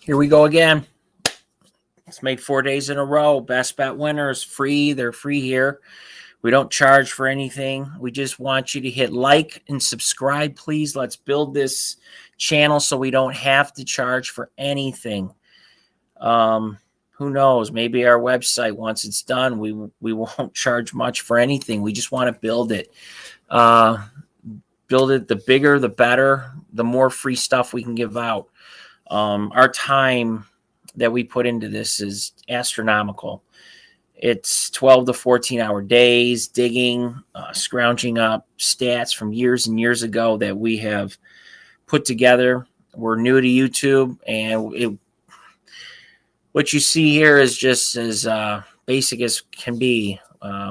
Here we go again. Let's make 4 days in a row. Best bet winners, free. They're free here. We don't charge for anything. We just want you to hit like and subscribe, please. Let's build this channel so we don't have to charge for anything. Who knows? Maybe our website, once it's done, we won't charge much for anything. We just want to build it. Build it. The bigger, the better. The more free stuff we can give out. Our time that we put into this is astronomical. It's 12 to 14-hour days, digging, scrounging up stats from years and years ago that we have put together. We're new to YouTube, and what you see here is just as basic as can be.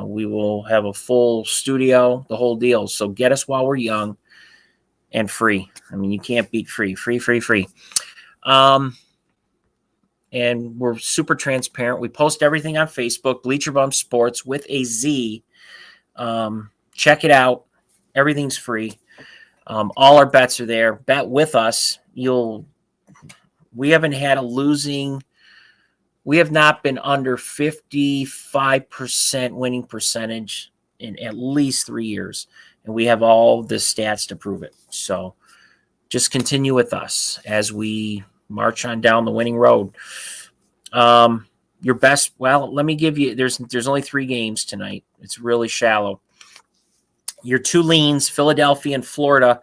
We will have a full studio, the whole deal. So get us while we're young and free. I mean, you can't beat free. Free. And we're super transparent. We post everything on Facebook, Bleacher Bum Sports with a Z. Check it out. Everything's free. All our bets are there. Bet with us. We haven't had a losing. We have not been under 55% winning percentage in at least 3 years. And we have all the stats to prove it. So just continue with us as we march on down the winning road. Your best, well, let me give you, there's only 3 games tonight. It's really shallow. Your 2 leans, Philadelphia and Florida,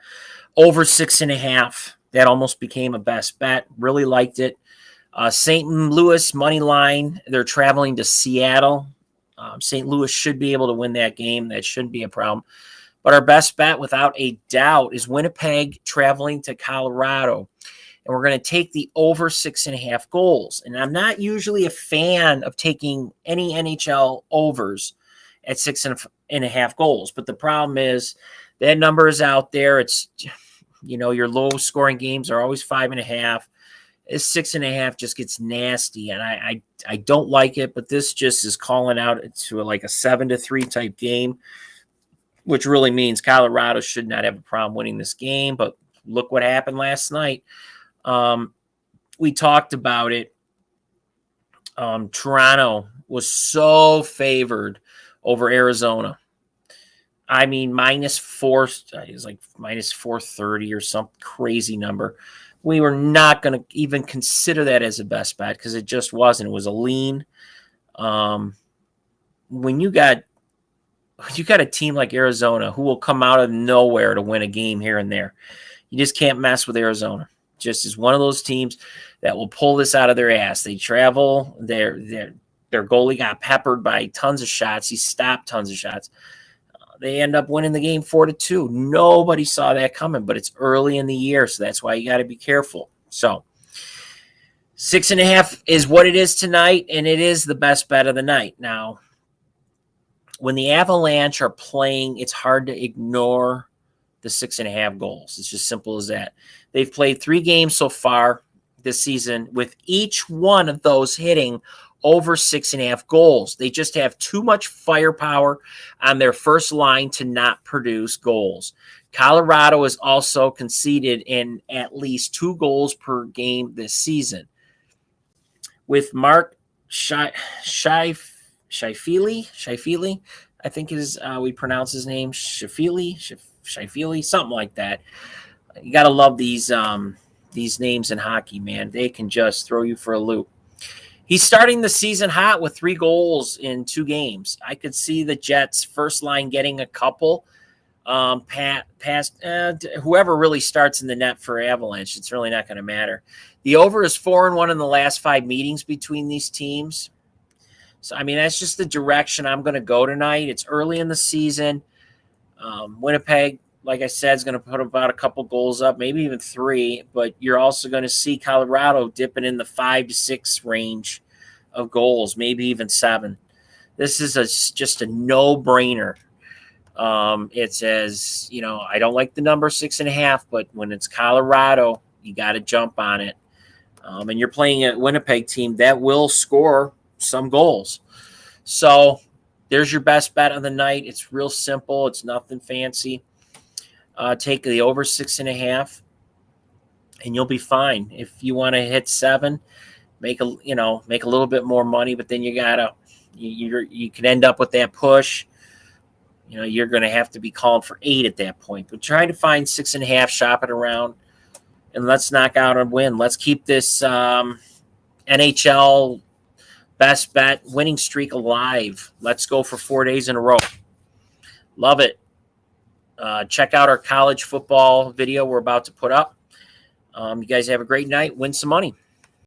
over 6.5. That almost became a best bet. Really liked it. St. Louis money line. They're traveling to Seattle. St. Louis should be able to win that game. That shouldn't be a problem. But our best bet, without a doubt, is Winnipeg traveling to Colorado. And we're going to take the over 6.5 goals. And I'm not usually a fan of taking any NHL overs at 6.5 goals. But the problem is that number is out there. It's, your low scoring games are always 5.5. 6.5 just gets nasty, and I don't like it. But this just is calling out to like a 7-3 type game, which really means Colorado should not have a problem winning this game. But look what happened last night. We talked about it. Toronto was so favored over Arizona. I mean, -4, it was like -430 or some crazy number. We were not going to even consider that as a best bet because it just wasn't. It was a lean. When you got a team like Arizona who will come out of nowhere to win a game here and there, you just can't mess with Arizona. Just is one of those teams that will pull this out of their ass. They travel. Their goalie got peppered by tons of shots. He stopped tons of shots. They end up winning the game 4-2. Nobody saw that coming, but it's early in the year, so that's why you got to be careful. So 6.5 is what it is tonight, and it is the best bet of the night. Now, when the Avalanche are playing, it's hard to ignore the 6.5 goals. It's just simple as that. They've played 3 games so far this season, with each one of those hitting over 6.5 goals. They just have too much firepower on their first line to not produce goals. Colorado has also conceded in at least 2 goals per game this season. With Mark Scheifele, I think is we pronounce his name, Scheifele, something like that. You got to love these names in hockey, man. They can just throw you for a loop. He's starting the season hot with 3 goals in 2 games. I could see the Jets' first line getting a couple past whoever really starts in the net for Avalanche. It's really not going to matter. The over is 4-1 in the last 5 meetings between these teams. So, I mean, that's just the direction I'm going to go tonight. It's early in the season. Winnipeg, like I said, is going to put about a couple goals up, maybe even 3. But you're also going to see Colorado dipping in the 5 to 6 range of goals, maybe even 7. This is just a no-brainer. It's as, I don't like the number 6.5, but when it's Colorado, you got to jump on it. And you're playing a Winnipeg team that will score some goals. So there's your best bet of the night. It's real simple. It's nothing fancy. Take the over 6.5. and you'll be fine. If you want to hit 7, make a little bit more money, but then you can end up with that push. You're going to have to be calling for 8 at that point. But try to find 6.5, shop it around, and let's knock out a win. Let's keep this NHL Best Bet winning streak alive. Let's go for 4 days in a row. Love it. Check out our college football video we're about to put up. You guys have a great night. Win some money.